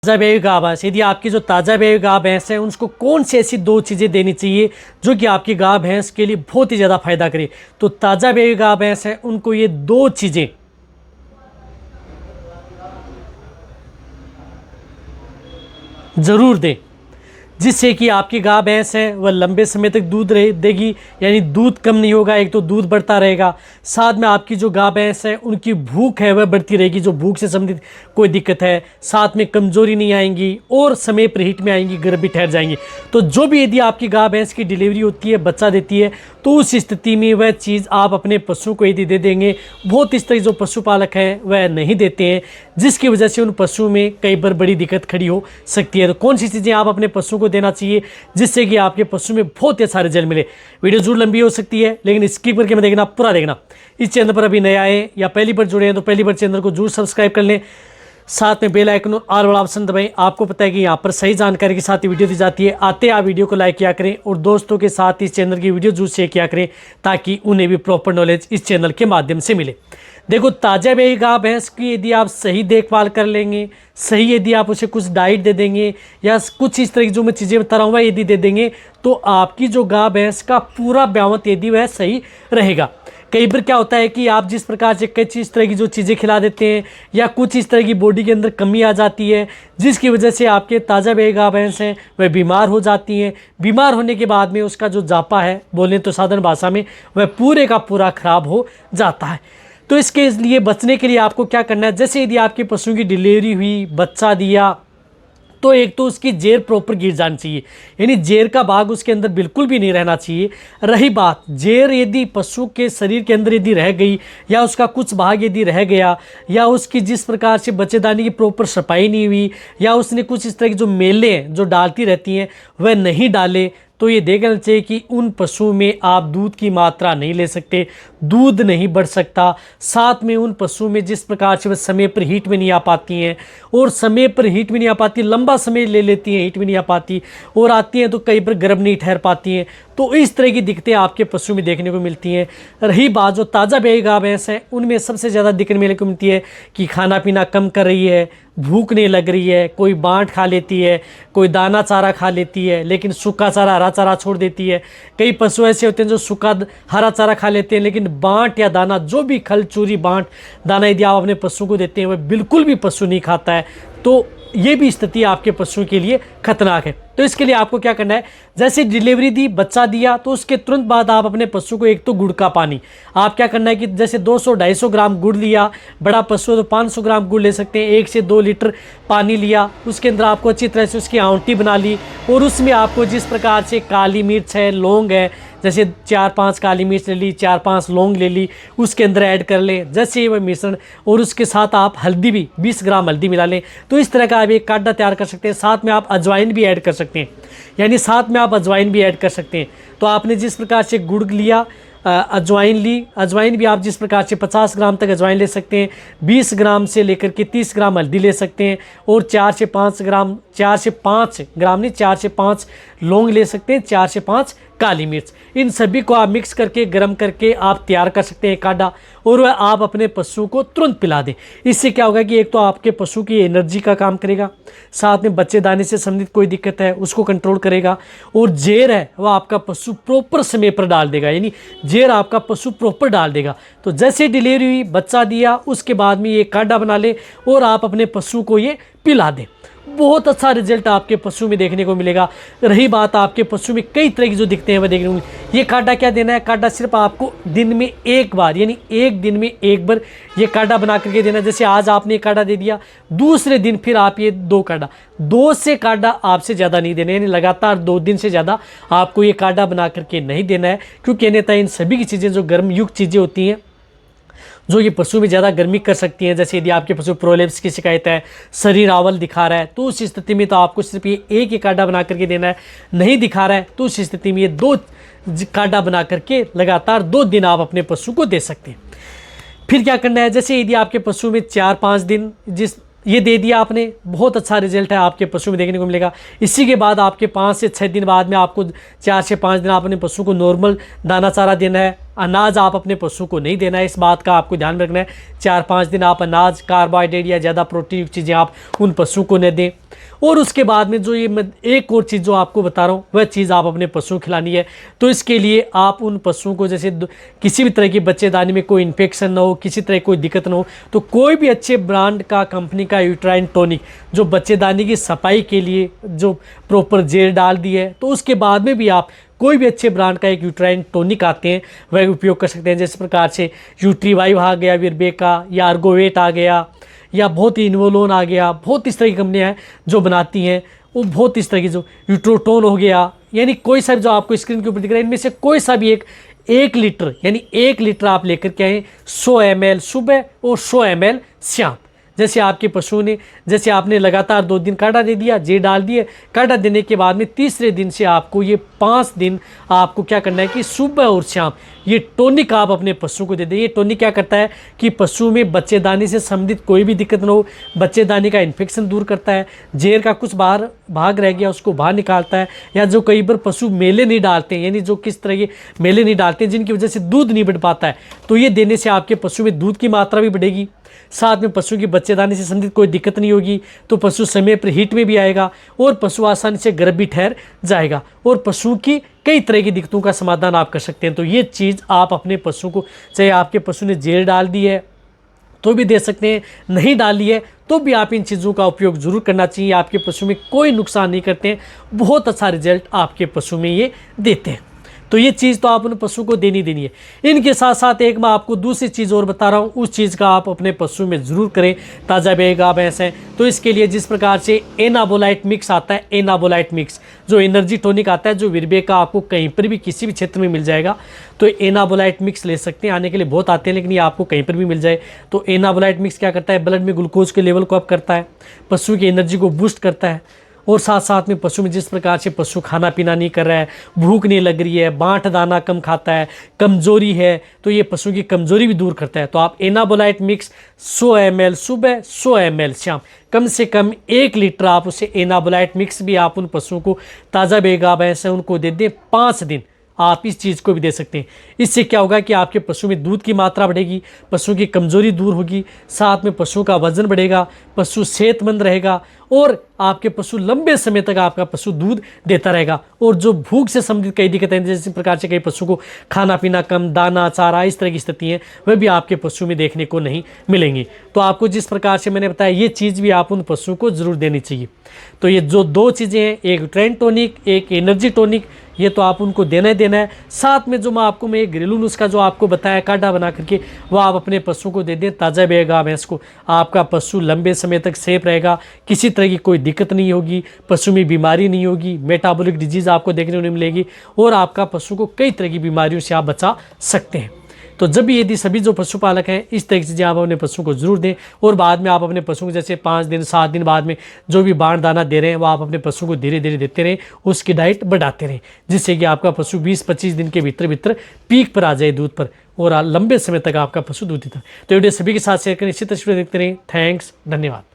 ताज़ा ब्याई गाय भैंस, यदि आपकी जो ताज़ा ब्याई गाय भैंस है उनको कौन सी ऐसी दो चीज़ें देनी चाहिए जो कि आपकी गाय भैंस के लिए बहुत ही ज़्यादा फायदा करे। तो ताज़ा ब्याई गाय भैंस है उनको ये दो चीज़ें ज़रूर दें, जिससे कि आपकी गाय भैंस है वह लंबे समय तक दूध देगी, यानी दूध कम नहीं होगा, एक तो दूध बढ़ता रहेगा, साथ में आपकी जो गाय भैंस है उनकी भूख है वह बढ़ती रहेगी, जो भूख से संबंधित कोई दिक्कत है, साथ में कमज़ोरी नहीं आएंगी और समय पर हीट में आएंगी, गर्भ भी ठहर जाएंगी। तो जो भी यदि आपकी गाय भैंस की डिलीवरी होती है, बच्चा देती है, तो उस स्थिति में वह चीज़ आप अपने पशु को यदि दे देंगे, बहुत इस तरह जो पशुपालक हैं वह नहीं देते हैं, जिसकी वजह से उन पशुओं में कई बार बड़ी दिक्कत खड़ी हो सकती है। तो कौन सी चीज़ें आप अपने पशु को देना चाहिए जिससे कि आपके पशु में बहुत ही सारे रिजल्ट मिले। वीडियो जरूर लंबी हो सकती है, लेकिन स्किप करके मैं देखना, पूरा देखना। इस चैनल पर अभी नए आए या पहली बार जुड़े हैं तो पहली बार चैनल को जरूर सब्सक्राइब कर लें, साथ में बेल आइकन और ऑल वाला ऑप्शन दबाएं। आपको पता है कि यहाँ पर सही जानकारी के साथ ही वीडियो दी जाती है। आते आप वीडियो को लाइक किया करें और दोस्तों के साथ इस चैनल की वीडियो जरूर शेयर किया करें, ताकि उन्हें भी प्रॉपर नॉलेज इस चैनल के माध्यम से मिले। देखो, ताज़ा ब्याई गाय भैंस की यदि आप सही देखभाल कर लेंगे, सही यदि आप उसे कुछ डाइट दे देंगे या कुछ इस तरह की जो मैं चीज़ें बता रहा हूँ वह यदि दे देंगे, तो आपकी जो गाय भैंस का पूरा ब्यावत यदि वह सही रहेगा। कई बार क्या होता है कि आप जिस प्रकार से कुछ इस तरह की जो चीज़ें खिला देते हैं या कुछ इस तरह की बॉडी के अंदर कमी आ जाती है, जिसकी वजह से आपके ताज़ा ब्याई गाय भैंस हैं वह बीमार हो जाती हैं। बीमार होने के बाद में उसका जो जापा है, बोलें तो साधारण भाषा में, वह पूरे का पूरा खराब हो जाता है। तो इसके लिए बचने के लिए आपको क्या करना है, जैसे यदि आपके पशु की डिलीवरी हुई, बच्चा दिया, तो एक तो उसकी जेर प्रॉपर गिर जानी चाहिए, यानी जेर का भाग उसके अंदर बिल्कुल भी नहीं रहना चाहिए। रही बात, जेर यदि पशु के शरीर के अंदर यदि रह गई या उसका कुछ भाग यदि रह गया या उसकी जिस प्रकार से बच्चेदानी की प्रॉपर सफाई नहीं हुई या उसने कुछ इस तरह की जो मेलें जो डालती रहती हैं वह नहीं डाले, तो ये देख लेना चाहिए कि उन पशुओं में आप दूध की मात्रा नहीं ले सकते, दूध नहीं बढ़ सकता। साथ में उन पशुओं में जिस प्रकार से वह समय पर हीट में नहीं आ पाती हैं और समय पर हीट में नहीं आ पाती, लंबा समय ले लेती हैं, हीट में नहीं आ पाती और आती हैं तो कई बार गर्भ नहीं ठहर पाती हैं। तो इस तरह की दिक्कतें आपके पशु में देखने को मिलती हैं। रही बात जो ताज़ा ब्याई गाय भैंस है, उनमें सबसे ज़्यादा दिक्कत मिलने को मिलती है कि खाना पीना कम कर रही है, भूख नहीं लग रही है, कोई बाँट खा लेती है, कोई दाना चारा खा लेती है, लेकिन सूखा चारा हरा चारा छोड़ देती है। कई पशु ऐसे होते हैं जो सूखा हरा चारा खा लेते हैं, लेकिन बाँट या दाना, जो भी खल चूरी बाँट दाना यदि आप अपने पशु को देते हैं वह बिल्कुल भी पशु नहीं खाता है, तो ये भी स्थिति आपके पशु के लिए खतरनाक है। तो इसके लिए आपको क्या करना है, जैसे डिलीवरी दी, बच्चा दिया, तो उसके तुरंत बाद आप अपने पशु को एक तो गुड़ का पानी, आप क्या करना है कि जैसे 200-250 ग्राम गुड़ लिया, बड़ा पशु है तो 500 ग्राम गुड़ ले सकते हैं, 1 से 2 लीटर पानी लिया, उसके अंदर आपको अच्छी तरह से उसकी आंवटी बना ली और उसमें आपको जिस प्रकार से काली मिर्च है, लौंग है, जैसे 4-5 काली मिर्च ले ली, 4-5 लौंग ले ली, उसके अंदर ऐड कर लें जैसे वह मिश्रण, और उसके साथ आप हल्दी भी 20 ग्राम हल्दी मिला लें। तो इस तरह का आप एक काढ़ा तैयार कर सकते हैं। साथ में आप अजवाइन भी ऐड कर सकते हैं, यानी साथ में आप अजवाइन भी ऐड कर सकते हैं। तो आपने जिस प्रकार से गुड़ लिया, अजवाइन ली, अजवाइन भी आप जिस प्रकार से 50 ग्राम तक अजवाइन ले सकते हैं, 20 ग्राम से लेकर के 30 ग्राम हल्दी ले सकते हैं और 4 से 5 ग्राम 4 से 5 ग्राम नहीं 4 से 5 लौंग ले सकते हैं, 4 से 5 काली मिर्च। इन सभी को आप मिक्स करके गर्म करके आप तैयार कर सकते हैं काढ़ा, और वह आप अपने पशु को तुरंत पिला दें। इससे क्या होगा कि एक तो आपके पशु की एनर्जी का काम करेगा, साथ में बच्चेदानी से संबंधित कोई दिक्कत है उसको कंट्रोल करेगा, और जेर है वह आपका पशु प्रॉपर समय पर डाल देगा, यानी जेर आपका पशु प्रॉपर डाल देगा। तो जैसे डिलीवरी हुई, बच्चा दिया, उसके बाद में ये काढ़ा बना ले और आप अपने पशु को ये पिला दें, बहुत अच्छा रिजल्ट आपके पशु में देखने को मिलेगा। रही बात आपके पशु में कई तरह की जो दिखते हैं वह देखने को मिलेगी। ये काढ़ा क्या देना है, काढ़ा सिर्फ आपको दिन में एक बार, यानी एक दिन में एक बार ये काढ़ा बना करके देना है। जैसे आज आपने काढ़ा दे दिया, दूसरे दिन फिर आप ये 2 काढ़ा, 2 से काढ़ा आपसे ज़्यादा नहीं देना है, यानी लगातार 2 दिन से ज़्यादा आपको ये काढ़ा बना करके नहीं देना है, क्योंकि अन्यथा इन सभी की चीज़ें जो गर्म युक्त चीज़ें होती हैं जो ये पशु में ज़्यादा गर्मी कर सकती हैं, जैसे यदि आपके पशु प्रोलेप्स की शिकायत है, शरीर आवल दिखा रहा है, तो उस स्थिति में तो आपको सिर्फ ये एक ही काढ़ा बना करके देना है। नहीं दिखा रहा है तो उस स्थिति में ये 2 काढ़ा बना करके लगातार 2 दिन आप अपने पशु को दे सकते हैं। फिर क्या करना है, जैसे यदि आपके पशु में 4-5 दिन ये दे दिया आपने, बहुत अच्छा रिजल्ट है आपके पशु में देखने को मिलेगा। इसी के बाद आपके 5 से 6 दिन बाद में आपको 4 से 5 दिन आप अपने पशु को नॉर्मल दाना चारा देना है, अनाज आप अपने पशु को नहीं देना है, इस बात का आपको ध्यान रखना है। 4-5 दिन आप अनाज, कार्बोहाइड्रेट या ज़्यादा प्रोटीन युक्त चीज़ें आप उन पशु को न दें। और उसके बाद में जो ये मैं एक और चीज़ जो आपको बता रहा हूँ वह चीज़ आप अपने पशु को खिलानी है। तो इसके लिए आप उन पशुओं को जैसे किसी भी तरह की बच्चेदानी में कोई इन्फेक्शन ना हो, किसी तरह कोई दिक्कत ना हो, तो कोई भी अच्छे ब्रांड का, कंपनी का यूट्राइन टॉनिक जो बच्चेदानी की सफाई के लिए जो प्रॉपर जेल डाल दी है, तो उसके बाद में भी आप कोई भी अच्छे ब्रांड का एक यूट्राइन टॉनिक आते हैं वह उपयोग कर सकते हैं। जैसे प्रकार से यूट्रीवाइव आ गया, विरबेका या आर्गोवेट आ गया, या बहुत ही इन्वोलोन आ गया, बहुत इस तरह की कंपनियां हैं जो बनाती हैं। वो बहुत इस तरह की जो यूट्रोटोन हो गया, यानी कोई सा भी जो आपको स्क्रीन के ऊपर दिख रहा है इनमें से कोई सा भी एक लीटर, यानी 1 लीटर आप लेकर के आए, 100 ml सुबह और 100 ml शाम। जैसे आपके पशु ने, जैसे आपने लगातार 2 दिन काढ़ा दे दिया, जे डाल दिए, काढ़ा देने के बाद में तीसरे दिन से आपको ये 5 दिन आपको क्या करना है कि सुबह और शाम ये टॉनिक आप अपने पशु को दे दें। ये टॉनिक क्या करता है कि पशु में बच्चेदानी से संबंधित कोई भी दिक्कत ना हो, बच्चेदानी का इन्फेक्शन दूर करता है, जेर का कुछ बाहर भाग रह गया उसको बाहर निकालता है, या जो कई बार पशु मेले नहीं डालते हैं, यानी जो किस तरह के मेले नहीं डालते हैं जिनकी वजह से दूध नहीं बढ़ पाता है, तो ये देने से आपके पशु में दूध की मात्रा भी बढ़ेगी, साथ में पशु की बच्चेदानी से संबंधित कोई दिक्कत नहीं होगी, तो पशु समय पर हीट में भी आएगा और पशु आसानी से गर्भ भी ठहर जाएगा और पशु की कई तरह की दिक्कतों का समाधान आप कर सकते हैं। तो ये चीज़ आप अपने पशु को, चाहे आपके पशु ने जेल डाल दी है तो भी दे सकते हैं, नहीं डाली है तो भी आप इन चीज़ों का उपयोग जरूर करना चाहिए। आपके पशु में कोई नुकसान नहीं करते हैं, बहुत अच्छा रिजल्ट आपके पशु में ये देते हैं। तो ये चीज़ तो आप उन पशु को देनी है। इनके साथ साथ एक मैं आपको दूसरी चीज़ और बता रहा हूँ, उस चीज़ का आप अपने पशु में ज़रूर करें। ताज़ा गाय भैंस है तो इसके लिए जिस प्रकार से एनाबोलाइट मिक्स आता है, एनाबोलाइट मिक्स जो एनर्जी टॉनिक आता है, जो विरबेका आपको कहीं पर भी किसी भी क्षेत्र में मिल जाएगा, तो एनाबोलाइट मिक्स ले सकते हैं। आने के लिए बहुत आते हैं लेकिन ये आपको कहीं पर भी मिल जाए। तो एनाबोलाइट मिक्स क्या करता है, ब्लड में ग्लूकोज के लेवल को अप करता है, पशु की एनर्जी को बूस्ट करता है, और साथ साथ में पशु में जिस प्रकार से पशु खाना पीना नहीं कर रहा है, भूख नहीं लग रही है, बांट दाना कम खाता है, कमजोरी है, तो ये पशु की कमजोरी भी दूर करता है। तो आप एनाबोलाइट मिक्स 100 ml सुबह, 100 ml शाम, कम से कम 1 लीटर आप उसे एनाबोलाइट मिक्स भी आप उन पशुओं को, ताज़ा गाय भैंस है उनको दे दें। 5 दिन आप इस चीज़ को भी दे सकते हैं। इससे क्या होगा कि आपके पशु में दूध की मात्रा बढ़ेगी, पशु की कमजोरी दूर होगी, साथ में पशु का वजन बढ़ेगा, पशु सेहतमंद रहेगा और आपके पशु लंबे समय तक आपका पशु दूध देता रहेगा। और जो भूख से संबंधित कई दिक्कतें हैं, जैसे प्रकार से कई पशु को खाना पीना कम, दाना चारा इस तरह की स्थिति है, वह भी आपके पशु में देखने को नहीं मिलेंगी। तो आपको जिस प्रकार से मैंने बताया ये चीज़ भी आप उन पशु को जरूर देनी चाहिए। तो ये जो 2 चीज़ें हैं, एक ट्रेंड टॉनिक, एक एनर्जी टॉनिक, ये तो आप उनको देना ही देना है। साथ में जो मैं आपको एक घरेलू नुस्खा जो आपको बताया काढ़ा बना करके, वो आप अपने पशु को दे दें। ताज़ा गाय भैंस को आपका पशु लंबे समय तक सेफ रहेगा, किसी तरह की कोई दिक्कत नहीं होगी, पशु में बीमारी नहीं होगी, मेटाबॉलिक डिजीज़ आपको देखने को नहीं मिलेगी और आपका पशु को कई तरह की बीमारियों से आप बचा सकते हैं। तो जब भी यदि सभी जो पशुपालक हैं इस तरह की चीज़ें आप अपने पशु को जरूर दें और बाद में आप अपने पशु को जैसे 5 दिन 7 दिन बाद में जो भी बाण दाना दे रहे हैं वो आप अपने पशु को धीरे धीरे देते रहें, उसकी डाइट बढ़ाते रहें, जिससे कि आपका पशु 20-25 दिन के भीतर पीक पर आ जाए दूध पर और लंबे समय तक आपका पशु दूध देता है। तो वीडियो सभी के साथ शेयर करें, इसी तस्वीर देखते रहें। थैंक्स, धन्यवाद।